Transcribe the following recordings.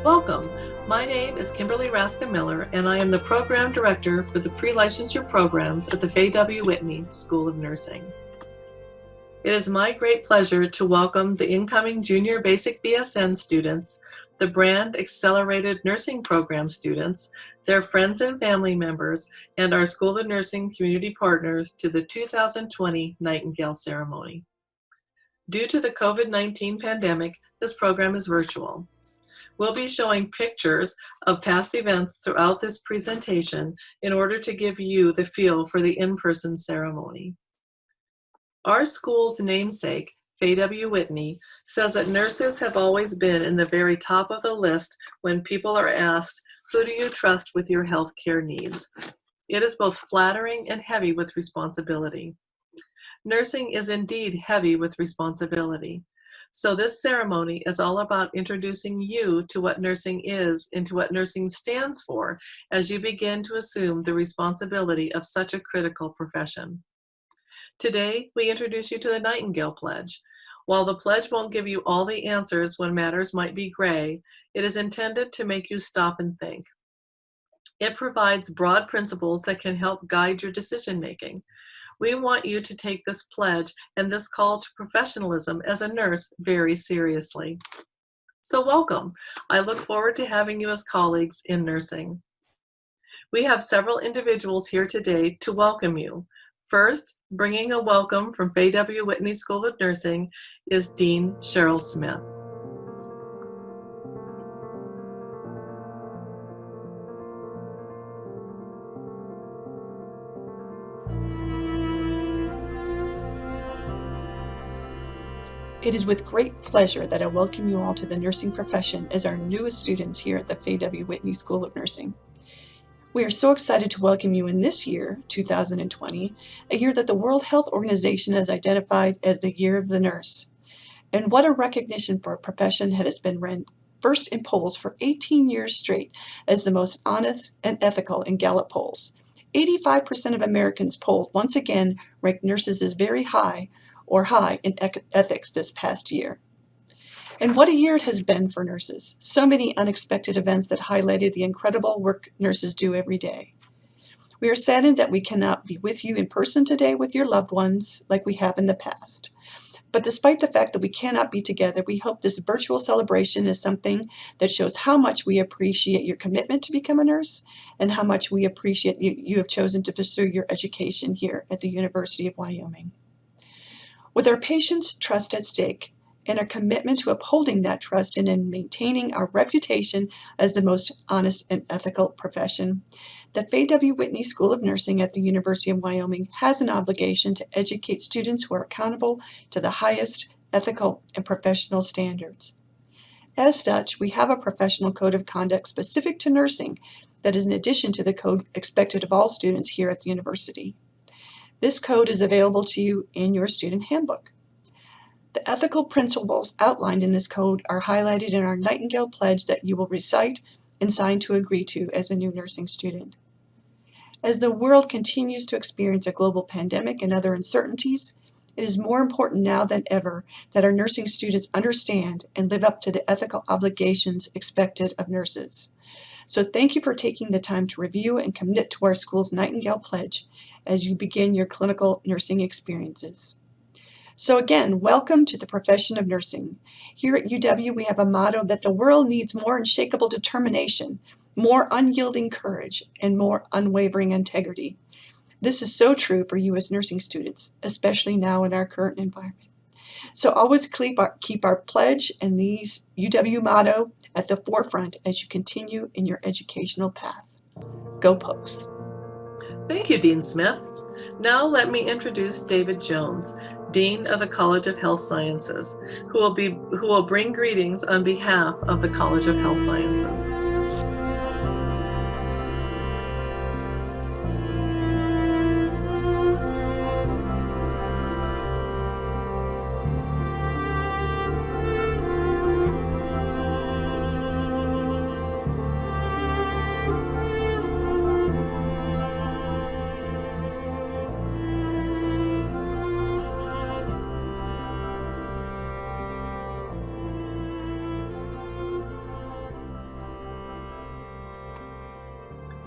Welcome. My name is Kimberly Raska-Miller, and I am the Program Director for the Pre-Licensure Programs at the Faye W. Whitney School of Nursing. It is my great pleasure to welcome the incoming Junior Basic BSN students, the Brand Accelerated Nursing Program students, their friends and family members, and our School of Nursing community partners to the 2020 Nightingale Ceremony. Due to the COVID-19 pandemic, this program is virtual. We'll be showing pictures of past events throughout this presentation in order to give you the feel for the in-person ceremony. Our school's namesake, Faye W. Whitney, says that nurses have always been in the very top of the list when people are asked, who do you trust with your healthcare needs? It is both flattering and heavy with responsibility. Nursing is indeed heavy with responsibility. So this ceremony is all about introducing you to what nursing is and to what nursing stands for as you begin to assume the responsibility of such a critical profession. Today, we introduce you to the Nightingale Pledge. While the pledge won't give you all the answers when matters might be gray, it is intended to make you stop and think. It provides broad principles that can help guide your decision-making. We want you to take this pledge and this call to professionalism as a nurse very seriously. So welcome. I look forward to having you as colleagues in nursing. We have several individuals here today to welcome you. First, bringing a welcome from Faye W. Whitney School of Nursing is Dean Cheryl Smith. It is with great pleasure that I welcome you all to the nursing profession as our newest students here at the Faye W. Whitney School of Nursing. We are so excited to welcome you in this year, 2020, a year that the World Health Organization has identified as the Year of the Nurse. And what a recognition for a profession that has been ranked first in polls for 18 years straight as the most honest and ethical in Gallup polls. 85% of Americans polled once again ranked nurses as very high in ethics this past year. And what a year it has been for nurses. So many unexpected events that highlighted the incredible work nurses do every day. We are saddened that we cannot be with you in person today with your loved ones like we have in the past. But despite the fact that we cannot be together, we hope this virtual celebration is something that shows how much we appreciate your commitment to become a nurse and how much we appreciate you have chosen to pursue your education here at the University of Wyoming. With our patients' trust at stake and our commitment to upholding that trust and in maintaining our reputation as the most honest and ethical profession, the Faye W. Whitney School of Nursing at the University of Wyoming has an obligation to educate students who are accountable to the highest ethical and professional standards. As such, we have a professional code of conduct specific to nursing that is in addition to the code expected of all students here at the university. This code is available to you in your student handbook. The ethical principles outlined in this code are highlighted in our Nightingale Pledge that you will recite and sign to agree to as a new nursing student. As the world continues to experience a global pandemic and other uncertainties, it is more important now than ever that our nursing students understand and live up to the ethical obligations expected of nurses. So thank you for taking the time to review and commit to our school's Nightingale Pledge as you begin your clinical nursing experiences. So again, welcome to the profession of nursing. Here at UW, we have a motto that the world needs more unshakable determination, more unyielding courage, and more unwavering integrity. This is so true for you as nursing students, especially now in our current environment. So always keep our pledge and these UW motto at the forefront as you continue in your educational path. Go Pokes! Thank you, Dean Smith. Now let me introduce David Jones, Dean of the College of Health Sciences, who will bring greetings on behalf of the College of Health Sciences.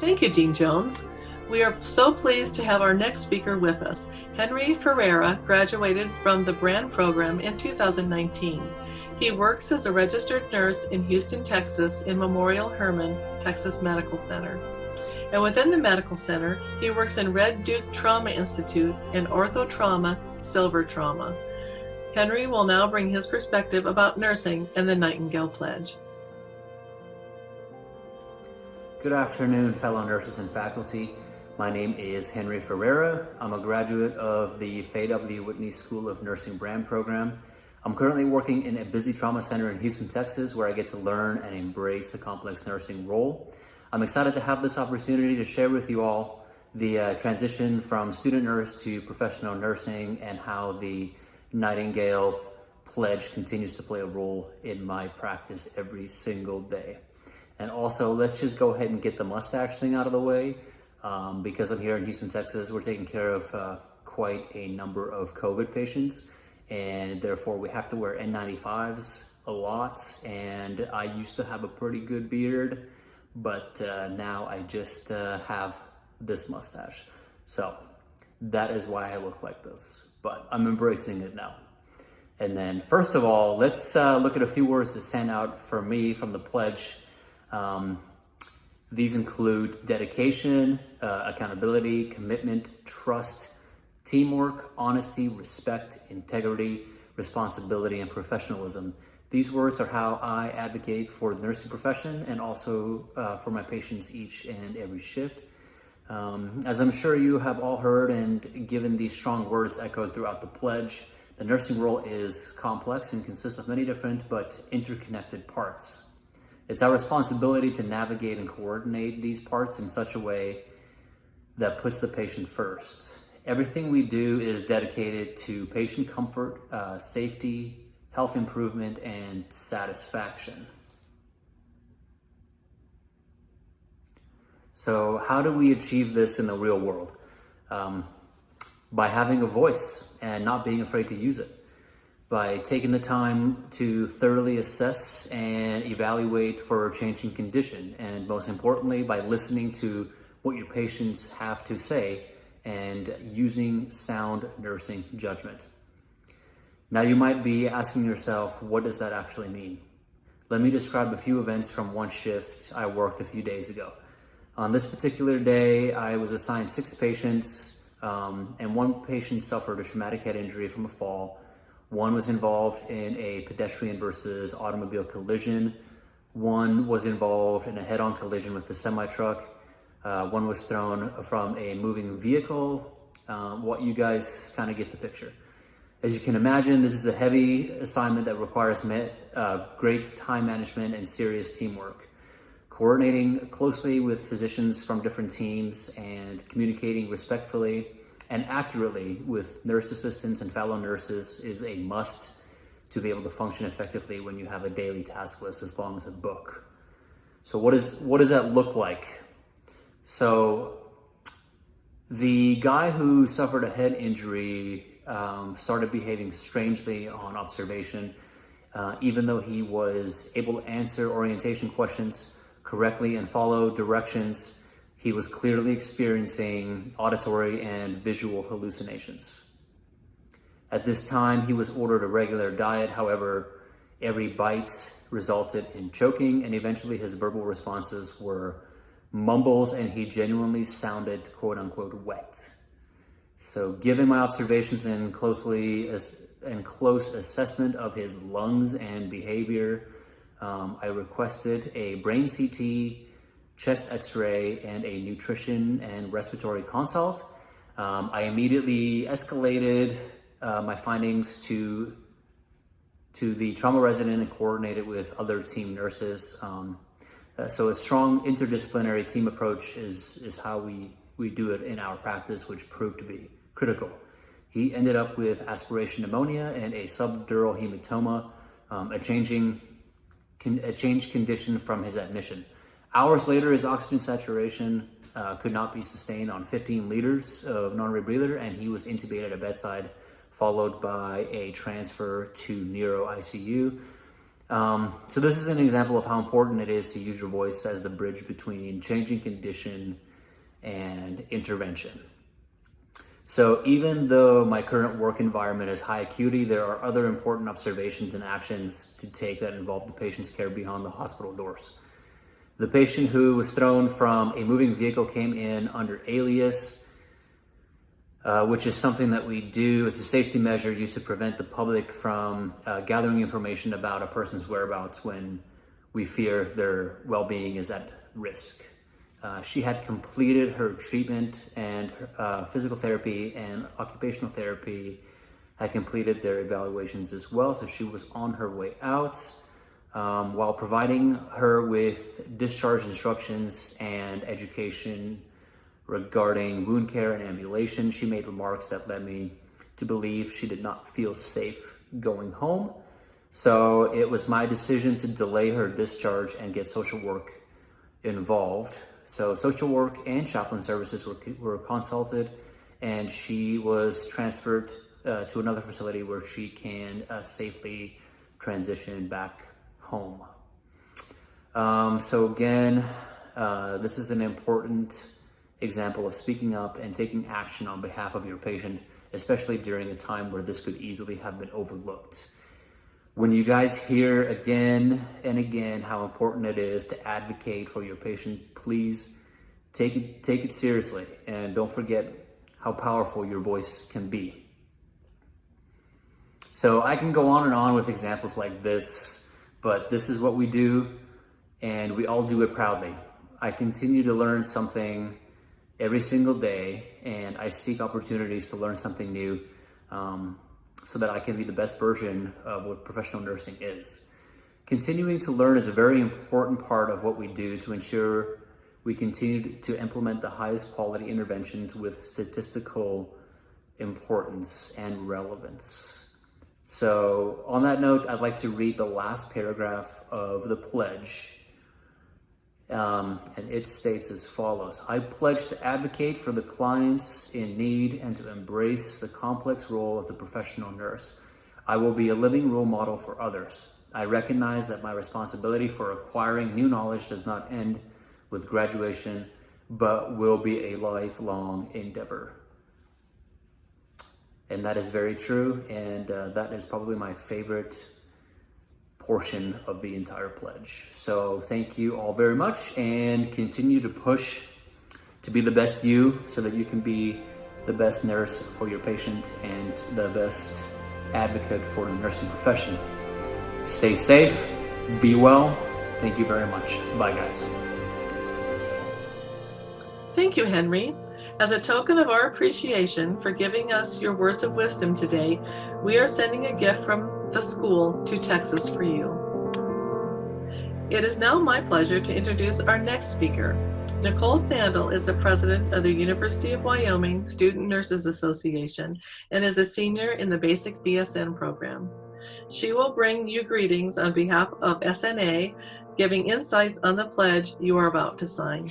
Thank you, Dean Jones. We are so pleased to have our next speaker with us. Henry Ferreira graduated from the Brand program in 2019. He works as a registered nurse in Houston, Texas in Memorial Hermann, Texas Medical Center. And within the medical center, he works in Red Duke Trauma Institute and Ortho Trauma, Silver Trauma. Henry will now bring his perspective about nursing and the Nightingale Pledge. Good afternoon, fellow nurses and faculty. My name is Henry Ferreira. I'm a graduate of the Faye W. Whitney School of Nursing Brand program. I'm currently working in a busy trauma center in Houston, Texas, where I get to learn and embrace the complex nursing role. I'm excited to have this opportunity to share with you all the transition from student nurse to professional nursing and how the Nightingale Pledge continues to play a role in my practice every single day. And also, let's just go ahead and get the mustache thing out of the way. Because I'm here in Houston, Texas, we're taking care of quite a number of COVID patients, and therefore we have to wear N95s a lot. And I used to have a pretty good beard, but now I just have this mustache. So that is why I look like this, but I'm embracing it now. And then first of all, let's look at a few words that stand out for me from the pledge. These include dedication, accountability, commitment, trust, teamwork, honesty, respect, integrity, responsibility, and professionalism. These words are how I advocate for the nursing profession and also for my patients each and every shift. As I'm sure you have all heard and given these strong words echoed throughout the pledge, the nursing role is complex and consists of many different but interconnected parts. It's our responsibility to navigate and coordinate these parts in such a way that puts the patient first. Everything we do is dedicated to patient comfort, safety, health improvement, and satisfaction. So how do we achieve this in the real world? By having a voice and not being afraid to use it. By taking the time to thoroughly assess and evaluate for a changing condition, and most importantly, by listening to what your patients have to say and using sound nursing judgment. Now you might be asking yourself, what does that actually mean? Let me describe a few events from one shift I worked a few days ago. On this particular day, I was assigned 6 patients, and one patient suffered a traumatic head injury from a fall. One was involved in a pedestrian versus automobile collision. One was involved in a head-on collision with a semi-truck. One was thrown from a moving vehicle. What you guys kind of get the picture. As you can imagine, this is a heavy assignment that requires great time management and serious teamwork. Coordinating closely with physicians from different teams and communicating respectfully and accurately with nurse assistants and fellow nurses is a must to be able to function effectively when you have a daily task list as long as a book. So what does that look like? So the guy who suffered a head injury started behaving strangely on observation, even though he was able to answer orientation questions correctly and follow directions. He was clearly experiencing auditory and visual hallucinations. At this time, he was ordered a regular diet. However, every bite resulted in choking, and eventually his verbal responses were mumbles, and he genuinely sounded quote unquote wet. So given my observations and close assessment of his lungs and behavior, I requested a brain CT, chest x-ray, and a nutrition and respiratory consult. I immediately escalated my findings to the trauma resident and coordinated with other team nurses. So a strong interdisciplinary team approach is how we do it in our practice, which proved to be critical. He ended up with aspiration pneumonia and a subdural hematoma, a changed condition from his admission. Hours later, his oxygen saturation could not be sustained on 15 liters of non-rebreather, and he was intubated at bedside, followed by a transfer to neuro ICU. So this is an example of how important it is to use your voice as the bridge between changing condition and intervention. So even though my current work environment is high acuity, there are other important observations and actions to take that involve the patient's care beyond the hospital doors. The patient who was thrown from a moving vehicle came in under alias, which is something that we do as a safety measure used to prevent the public from gathering information about a person's whereabouts when we fear their well-being is at risk. She had completed her treatment, and physical therapy and occupational therapy had completed their evaluations as well, so she was on her way out. While providing her with discharge instructions and education regarding wound care and ambulation, she made remarks that led me to believe she did not feel safe going home. So it was my decision to delay her discharge and get social work involved. So social work and chaplain services were consulted, and she was transferred to another facility where she can safely transition back home. So again, this is an important example of speaking up and taking action on behalf of your patient, especially during a time where this could easily have been overlooked. When you guys hear again and again how important it is to advocate for your patient, please take it seriously, and don't forget how powerful your voice can be. So I can go on with examples like this, but this is what we do, and we all do it proudly. I continue to learn something every single day, and I seek opportunities to learn something new, so that I can be the best version of what professional nursing is. Continuing to learn is a very important part of what we do to ensure we continue to implement the highest quality interventions with statistical importance and relevance. So on that note, I'd like to read the last paragraph of the pledge. And it states as follows: I pledge to advocate for the clients in need and to embrace the complex role of the professional nurse. I will be a living role model for others. I recognize that my responsibility for acquiring new knowledge does not end with graduation, but will be a lifelong endeavor. And that is very true, and that is probably my favorite portion of the entire pledge. So thank you all very much, and continue to push to be the best you so that you can be the best nurse for your patient and the best advocate for the nursing profession. Stay safe, be well. Thank you very much. Bye, guys. Thank you, Henry. As a token of our appreciation for giving us your words of wisdom today, we are sending a gift from the school to Texas for you. It is now my pleasure to introduce our next speaker. Nicole Sandel is the president of the University of Wyoming Student Nurses Association and is a senior in the basic BSN program. She will bring you greetings on behalf of SNA, giving insights on the pledge you are about to sign.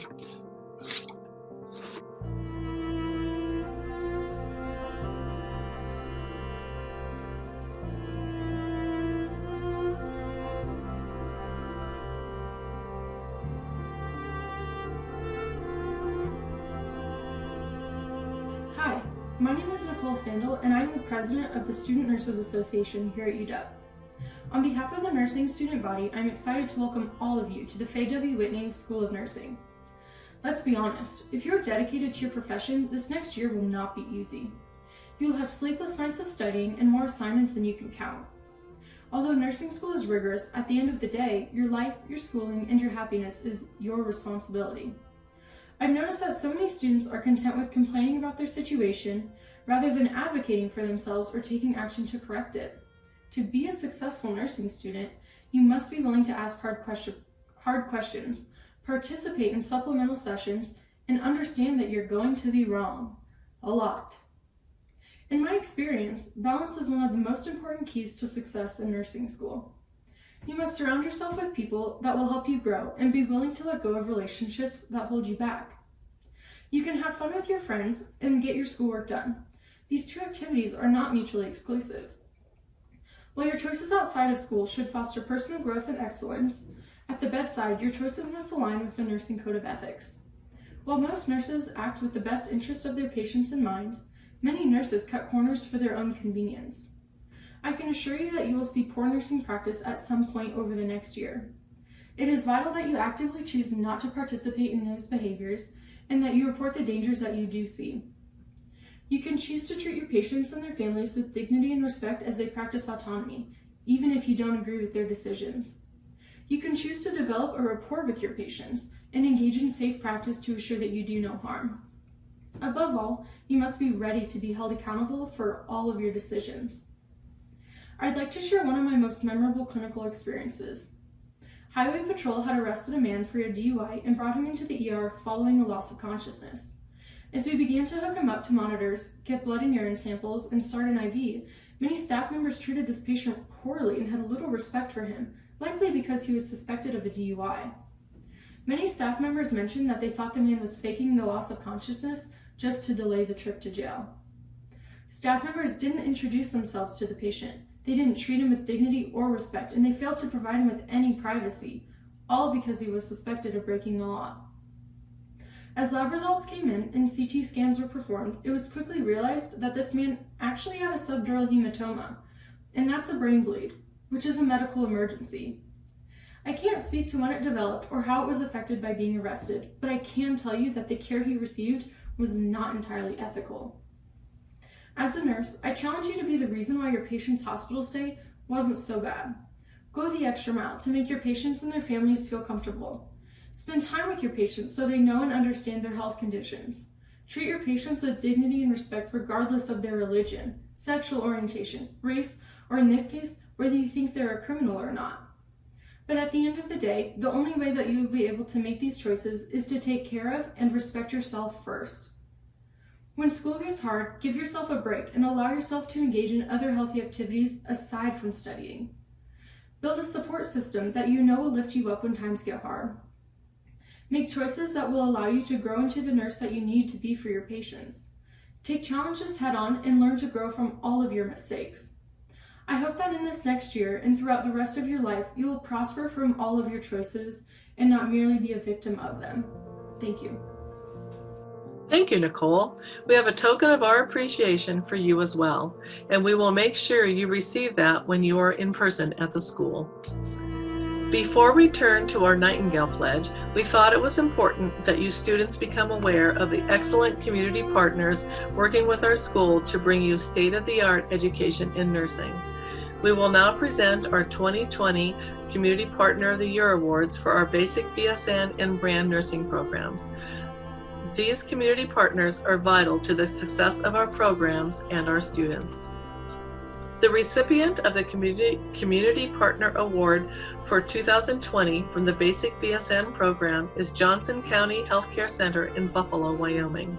Hi, my name is Nicole Sandel, and I'm the president of the Student Nurses Association here at UW. On behalf of the nursing student body, I'm excited to welcome all of you to the Faye W. Whitney School of Nursing. Let's be honest, if you're dedicated to your profession, this next year will not be easy. You'll have sleepless nights of studying and more assignments than you can count. Although nursing school is rigorous, at the end of the day, your life, your schooling, and your happiness is your responsibility. I've noticed that so many students are content with complaining about their situation rather than advocating for themselves or taking action to correct it. To be a successful nursing student, you must be willing to ask hard questions, participate in supplemental sessions, and understand that you're going to be wrong. A lot. In my experience, balance is one of the most important keys to success in nursing school. You must surround yourself with people that will help you grow and be willing to let go of relationships that hold you back. You can have fun with your friends and get your schoolwork done. These two activities are not mutually exclusive. While your choices outside of school should foster personal growth and excellence, at the bedside, your choices must align with the nursing code of ethics. While most nurses act with the best interest of their patients in mind, many nurses cut corners for their own convenience. I can assure you that you will see poor nursing practice at some point over the next year. It is vital that you actively choose not to participate in those behaviors and that you report the dangers that you do see. You can choose to treat your patients and their families with dignity and respect as they practice autonomy, even if you don't agree with their decisions. You can choose to develop a rapport with your patients and engage in safe practice to assure that you do no harm. Above all, you must be ready to be held accountable for all of your decisions. I'd like to share one of my most memorable clinical experiences. Highway Patrol had arrested a man for a DUI and brought him into the ER following a loss of consciousness. As we began to hook him up to monitors, get blood and urine samples, and start an IV, many staff members treated this patient poorly and had little respect for him, likely because he was suspected of a DUI. Many staff members mentioned that they thought the man was faking the loss of consciousness just to delay the trip to jail. Staff members didn't introduce themselves to the patient. They didn't treat him with dignity or respect, and they failed to provide him with any privacy, all because he was suspected of breaking the law. As lab results came in and CT scans were performed, it was quickly realized that this man actually had a subdural hematoma, and that's a brain bleed, which is a medical emergency. I can't speak to when it developed or how it was affected by being arrested, but I can tell you that the care he received was not entirely ethical. As a nurse, I challenge you to be the reason why your patient's hospital stay wasn't so bad. Go the extra mile to make your patients and their families feel comfortable. Spend time with your patients so they know and understand their health conditions. Treat your patients with dignity and respect regardless of their religion, sexual orientation, race, or in this case, whether you think they're a criminal or not. But at the end of the day, the only way that you will be able to make these choices is to take care of and respect yourself first. When school gets hard, give yourself a break and allow yourself to engage in other healthy activities aside from studying. Build a support system that you know will lift you up when times get hard. Make choices that will allow you to grow into the nurse that you need to be for your patients. Take challenges head on and learn to grow from all of your mistakes. I hope that in this next year and throughout the rest of your life, you will prosper from all of your choices and not merely be a victim of them. Thank you. Thank you, Nicole. We have a token of our appreciation for you as well, and we will make sure you receive that when you are in person at the school. Before we turn to our Nightingale Pledge, we thought it was important that you students become aware of the excellent community partners working with our school to bring you state-of-the-art education in nursing. We will now present our 2020 Community Partner of the Year Awards for our basic BSN and brand nursing programs. These community partners are vital to the success of our programs and our students. The recipient of the Community Partner Award for 2020 from the Basic BSN program is Johnson County Healthcare Center in Buffalo, Wyoming.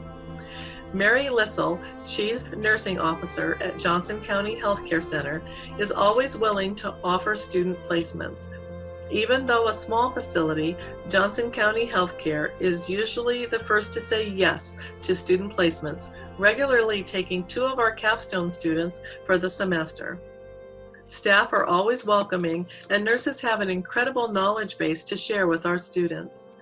Mary Litzel, Chief Nursing Officer at Johnson County Healthcare Center, is always willing to offer student placements. Even though a small facility, Johnson County Healthcare is usually the first to say yes to student placements, regularly taking 2 of our capstone students for the semester. Staff are always welcoming, and nurses have an incredible knowledge base to share with our students.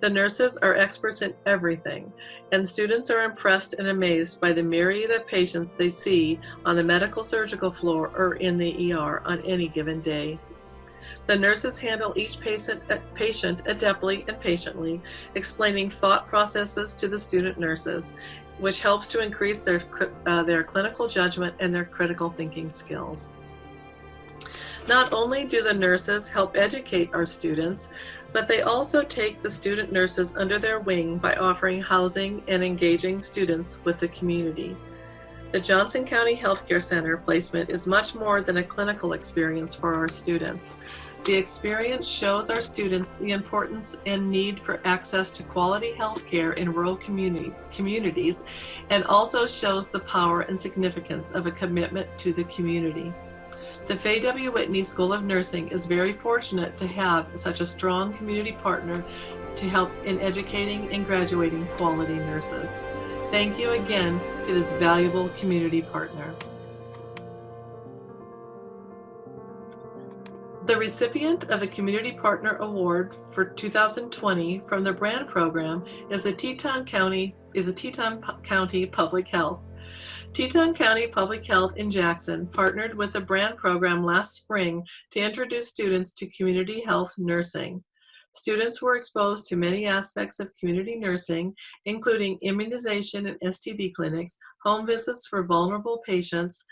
The nurses are experts in everything, and students are impressed and amazed by the myriad of patients they see on the medical surgical floor or in the ER on any given day. The nurses handle each patient adeptly and patiently, explaining thought processes to the student nurses, which helps to increase their clinical judgment and their critical thinking skills. Not only do the nurses help educate our students, but they also take the student nurses under their wing by offering housing and engaging students with the community. The Johnson County Healthcare Center placement is much more than a clinical experience for our students. The experience shows our students the importance and need for access to quality health care in rural communities, and also shows the power and significance of a commitment to the community. The Faye W. Whitney School of Nursing is very fortunate to have such a strong community partner to help in educating and graduating quality nurses. Thank you again to this valuable community partner. The recipient of the Community Partner Award for 2020 from the Brand Program is Teton County Public Health. Teton County Public Health in Jackson partnered with the Brand Program last spring to introduce students to community health nursing. Students were exposed to many aspects of community nursing, including immunization and STD clinics, home visits for vulnerable patients,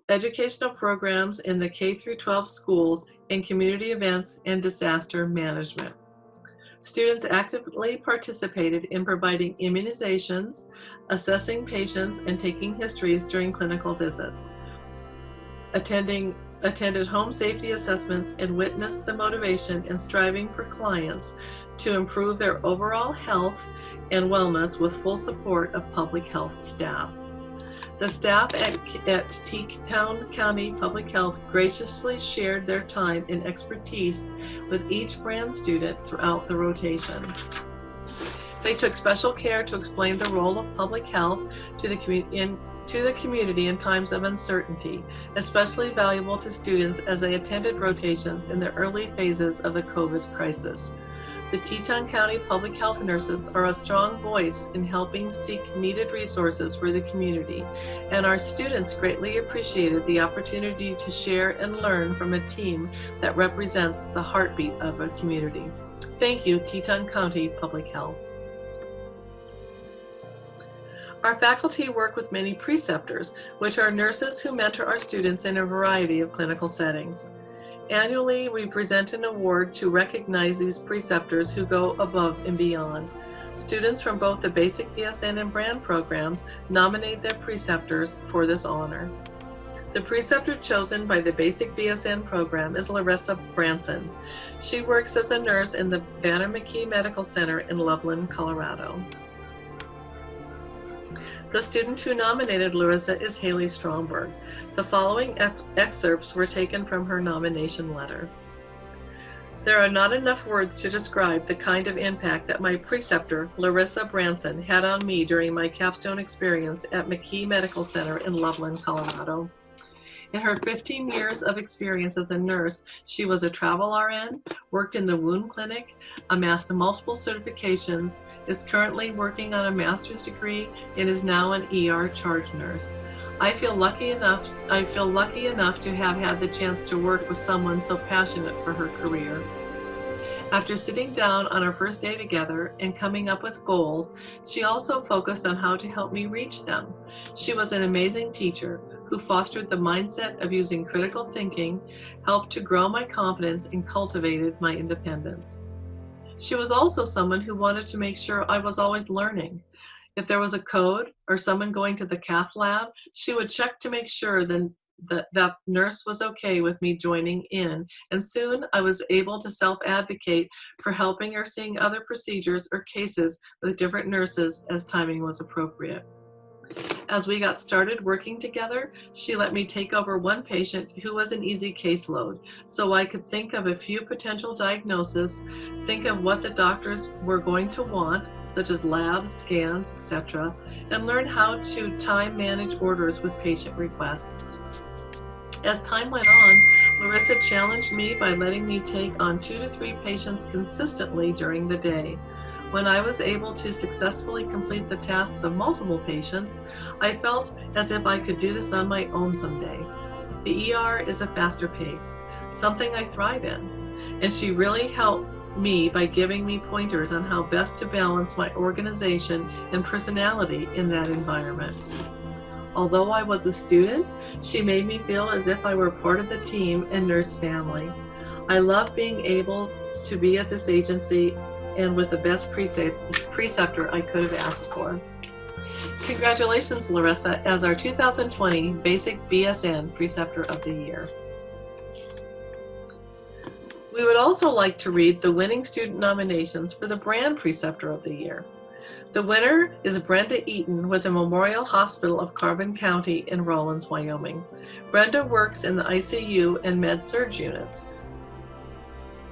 educational programs in the K-12 schools, and community events and disaster management. Students actively participated in providing immunizations, assessing patients, and taking histories during clinical visits. Attended home safety assessments and witnessed the motivation and striving for clients to improve their overall health and wellness with full support of public health staff. The staff at Teton County Public Health graciously shared their time and expertise with each brand student throughout the rotation. They took special care to explain the role of public health to the community in times of uncertainty, especially valuable to students as they attended rotations in the early phases of the COVID crisis. The Teton County Public Health nurses are a strong voice in helping seek needed resources for the community, and our students greatly appreciated the opportunity to share and learn from a team that represents the heartbeat of a community. Thank you, Teton County Public Health. Our faculty work with many preceptors, which are nurses who mentor our students in a variety of clinical settings. Annually, we present an award to recognize these preceptors who go above and beyond. Students from both the Basic BSN and Brand programs nominate their preceptors for this honor. The preceptor chosen by the Basic BSN program is Larissa Branson. She works as a nurse in the Banner McKee Medical Center in Loveland, Colorado. The student who nominated Larissa is Haley Stromberg. The following excerpts were taken from her nomination letter. There are not enough words to describe the kind of impact that my preceptor, Larissa Branson, had on me during my capstone experience at McKee Medical Center in Loveland, Colorado. In her 15 years of experience as a nurse, she was a travel RN, worked in the wound clinic, amassed multiple certifications, is currently working on a master's degree, and is now an ER charge nurse. I feel lucky enough to have had the chance to work with someone so passionate for her career. After sitting down on our first day together and coming up with goals, she also focused on how to help me reach them. She was an amazing teacher who fostered the mindset of using critical thinking, helped to grow my confidence, and cultivated my independence. She was also someone who wanted to make sure I was always learning. If there was a code or someone going to the cath lab, she would check to make sure that nurse was okay with me joining in, and soon I was able to self-advocate for helping or seeing other procedures or cases with different nurses as timing was appropriate. As we got started working together, she let me take over one patient who was an easy caseload, so I could think of a few potential diagnoses, think of what the doctors were going to want, such as labs, scans, etc., and learn how to time manage orders with patient requests. As time went on, Larissa challenged me by letting me take on 2 to 3 patients consistently during the day. When I was able to successfully complete the tasks of multiple patients, I felt as if I could do this on my own someday. The ER is a faster pace, something I thrive in, and she really helped me by giving me pointers on how best to balance my organization and personality in that environment. Although I was a student, she made me feel as if I were part of the team and nurse family. I love being able to be at this agency and with the best preceptor I could have asked for. Congratulations, Larissa, as our 2020 Basic BSN Preceptor of the Year. We would also like to read the winning student nominations for the Brand Preceptor of the Year. The winner is Brenda Eaton with the Memorial Hospital of Carbon County in Rawlins, Wyoming. Brenda works in the ICU and Med-Surg units.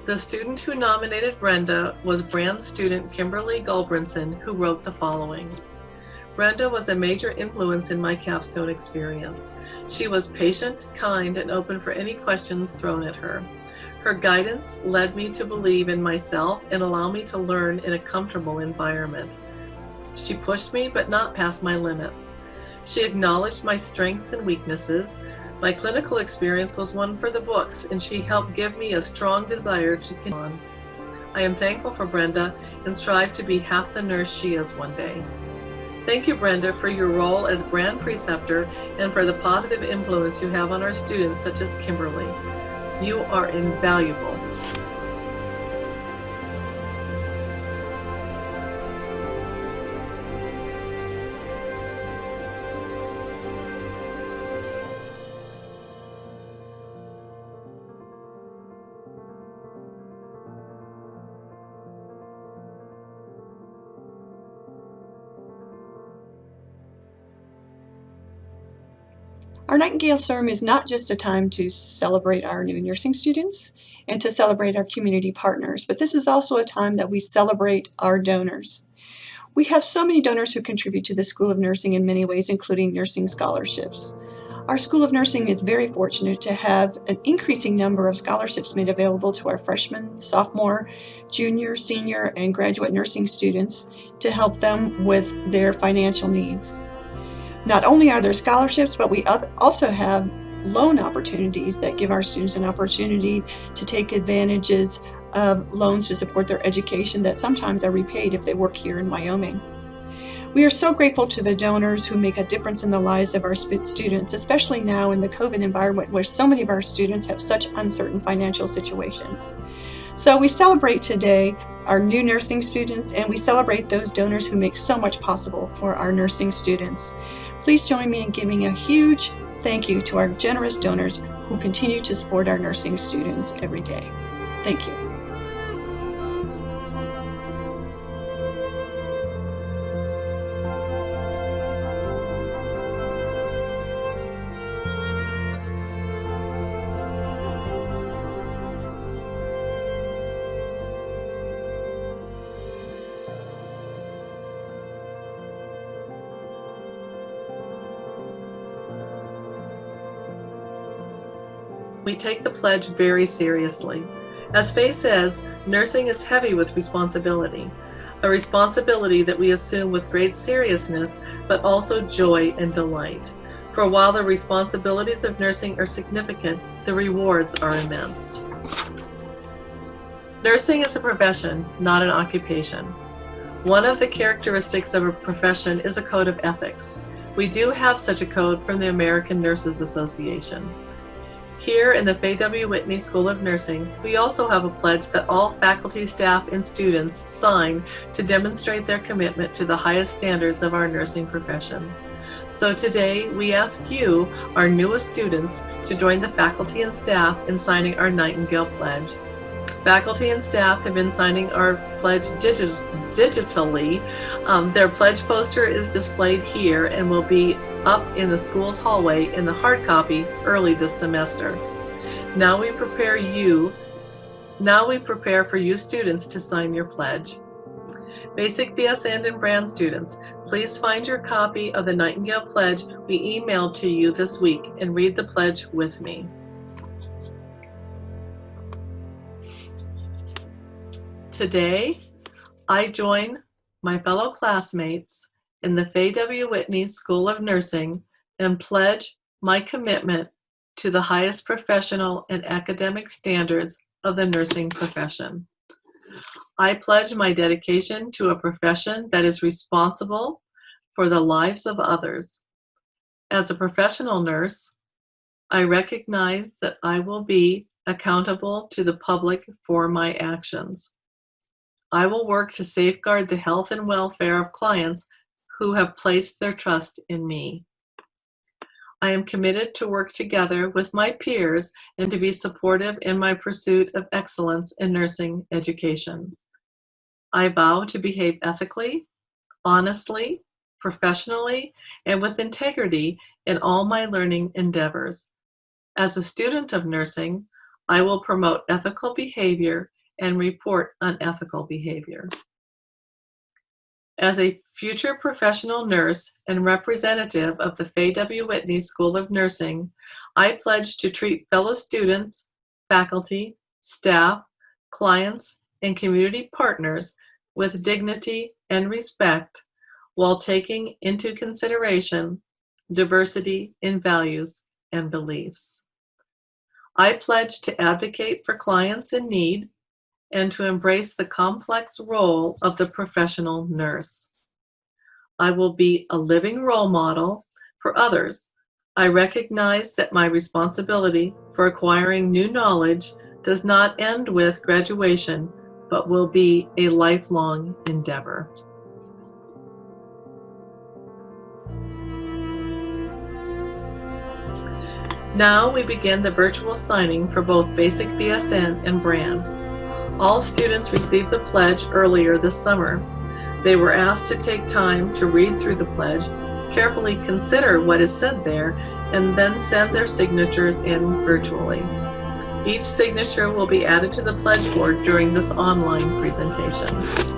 The student who nominated Brenda was Brand student Kimberly Gulbranson, who wrote the following. Brenda was a major influence in my capstone experience. She was patient, kind, and open for any questions thrown at her. Her guidance led me to believe in myself and allow me to learn in a comfortable environment. She pushed me, but not past my limits. She acknowledged my strengths and weaknesses. My clinical experience was one for the books, and she helped give me a strong desire to continue on. I am thankful for Brenda and strive to be half the nurse she is one day. Thank you, Brenda, for your role as grand preceptor and for the positive influence you have on our students, such as Kimberly. You are invaluable. Our Nightingale Ceremony is not just a time to celebrate our new nursing students and to celebrate our community partners, but this is also a time that we celebrate our donors. We have so many donors who contribute to the School of Nursing in many ways, including nursing scholarships. Our School of Nursing is very fortunate to have an increasing number of scholarships made available to our freshmen, sophomore, junior, senior, and graduate nursing students to help them with their financial needs. Not only are there scholarships, but we also have loan opportunities that give our students an opportunity to take advantages of loans to support their education that sometimes are repaid if they work here in Wyoming. We are so grateful to the donors who make a difference in the lives of our students, especially now in the COVID environment where so many of our students have such uncertain financial situations. So we celebrate today our new nursing students, and we celebrate those donors who make so much possible for our nursing students. Please join me in giving a huge thank you to our generous donors who continue to support our nursing students every day. Thank you. We take the pledge very seriously. As Faye says, nursing is heavy with responsibility, a responsibility that we assume with great seriousness, but also joy and delight. For while the responsibilities of nursing are significant, the rewards are immense. Nursing is a profession, not an occupation. One of the characteristics of a profession is a code of ethics. We do have such a code from the American Nurses Association. Here in the Faye W. Whitney School of Nursing, we also have a pledge that all faculty, staff, and students sign to demonstrate their commitment to the highest standards of our nursing profession. So today, we ask you, our newest students, to join the faculty and staff in signing our Nightingale Pledge. Faculty and staff have been signing our pledge digitally. Their pledge poster is displayed here and will be up in the school's hallway in the hard copy early this semester. Now we prepare for you students to sign your pledge. Basic BSN and Brand students, please find your copy of the Nightingale Pledge we emailed to you this week and read the pledge with me. Today, I join my fellow classmates in the Faye W. Whitney School of Nursing and pledge my commitment to the highest professional and academic standards of the nursing profession. I pledge my dedication to a profession that is responsible for the lives of others. As a professional nurse, I recognize that I will be accountable to the public for my actions. I will work to safeguard the health and welfare of clients who have placed their trust in me. I am committed to work together with my peers and to be supportive in my pursuit of excellence in nursing education. I vow to behave ethically, honestly, professionally, and with integrity in all my learning endeavors. As a student of nursing, I will promote ethical behavior and report unethical behavior. As a future professional nurse and representative of the Faye W. Whitney School of Nursing, I pledge to treat fellow students, faculty, staff, clients, and community partners with dignity and respect while taking into consideration diversity in values and beliefs. I pledge to advocate for clients in need and to embrace the complex role of the professional nurse. I will be a living role model for others. I recognize that my responsibility for acquiring new knowledge does not end with graduation, but will be a lifelong endeavor. Now we begin the virtual signing for both Basic BSN and Brand. All students received the pledge earlier this summer. They were asked to take time to read through the pledge, carefully consider what is said there, and then send their signatures in virtually. Each signature will be added to the pledge board during this online presentation.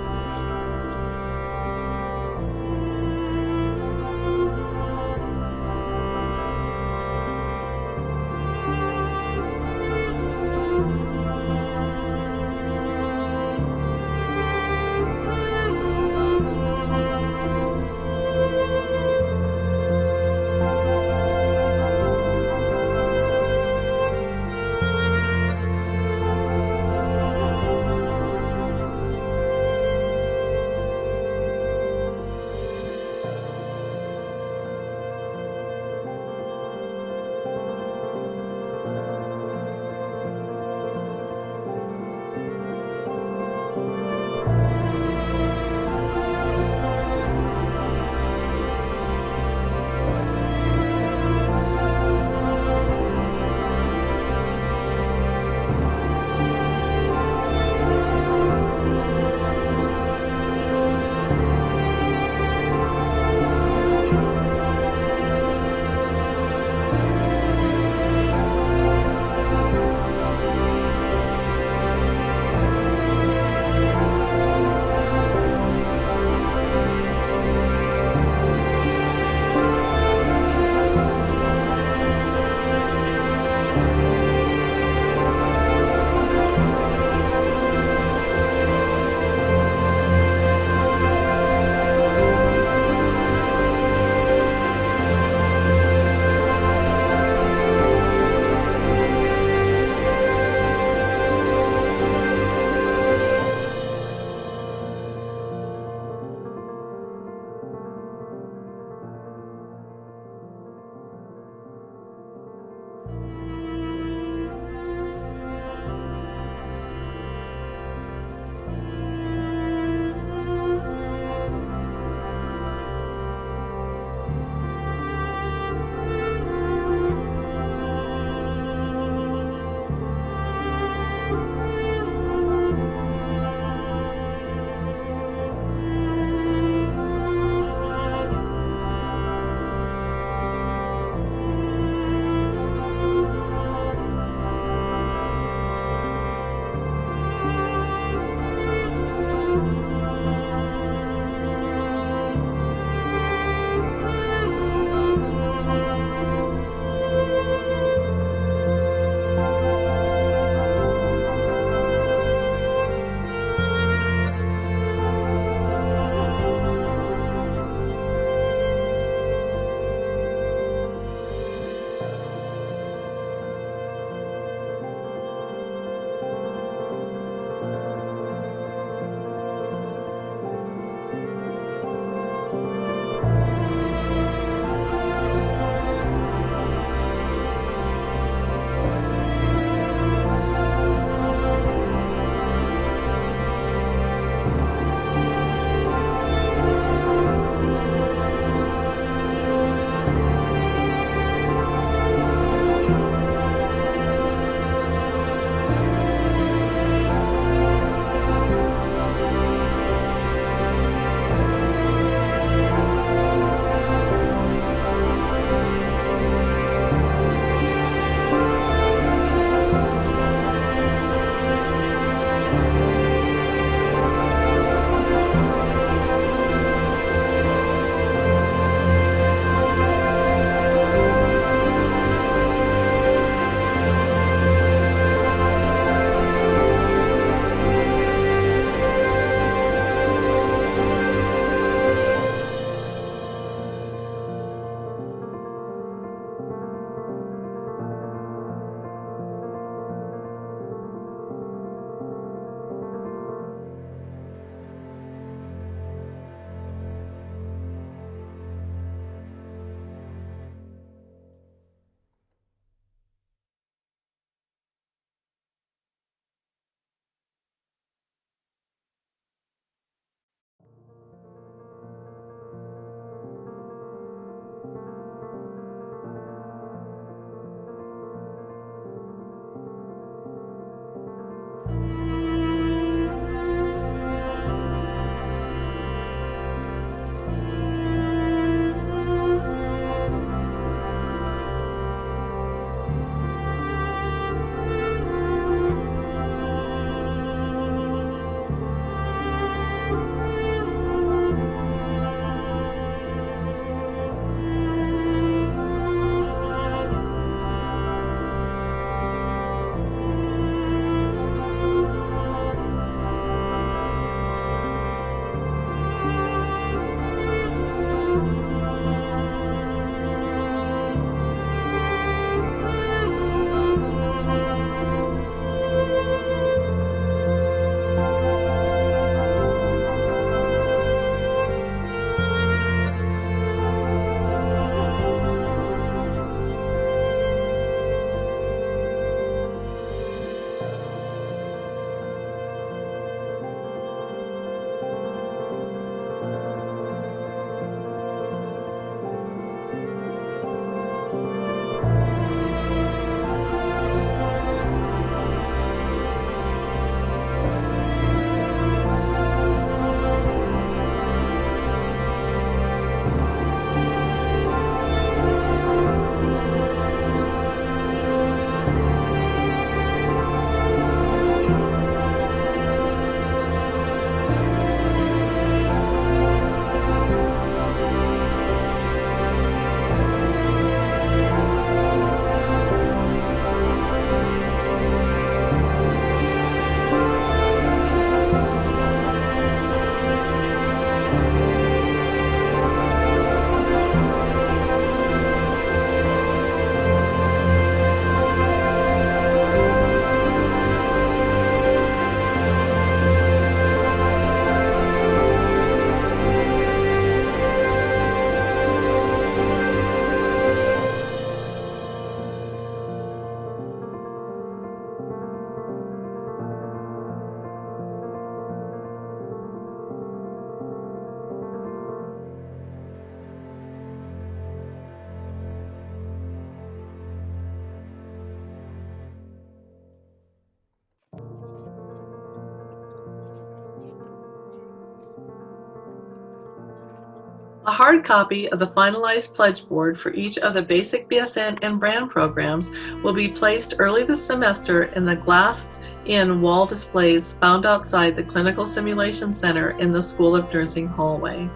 A hard copy of the finalized pledge board for each of the basic BSN and brand programs will be placed early this semester in the glassed-in wall displays found outside the Clinical Simulation Center in the School of Nursing hallway.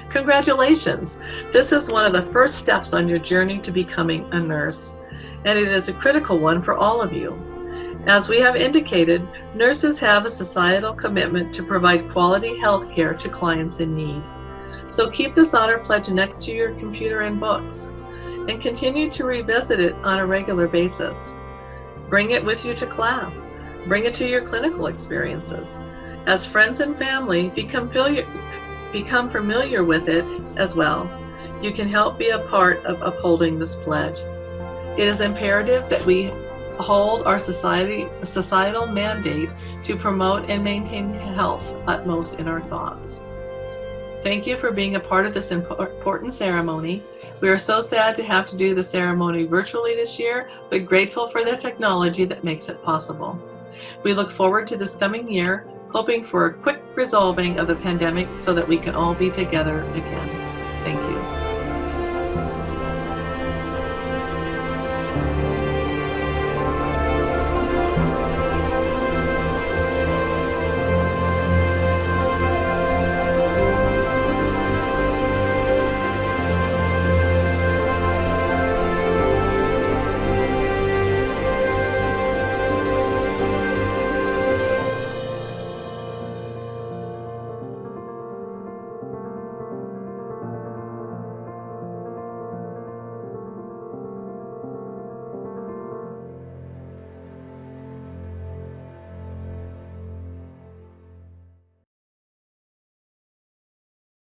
Congratulations! This is one of the first steps on your journey to becoming a nurse, and it is a critical one for all of you. As we have indicated, nurses have a societal commitment to provide quality health care to clients in need. So keep this honor pledge next to your computer and books, and continue to revisit it on a regular basis. Bring it with you to class. Bring it to your clinical experiences. As friends and family become familiar with it as well, you can help be a part of upholding this pledge. It is imperative that we hold our societal mandate to promote and maintain health utmost in our thoughts. Thank you for being a part of this important ceremony. We are so sad to have to do the ceremony virtually this year, but grateful for the technology that makes it possible. We look forward to this coming year, hoping for a quick resolving of the pandemic so that we can all be together again. Thank you.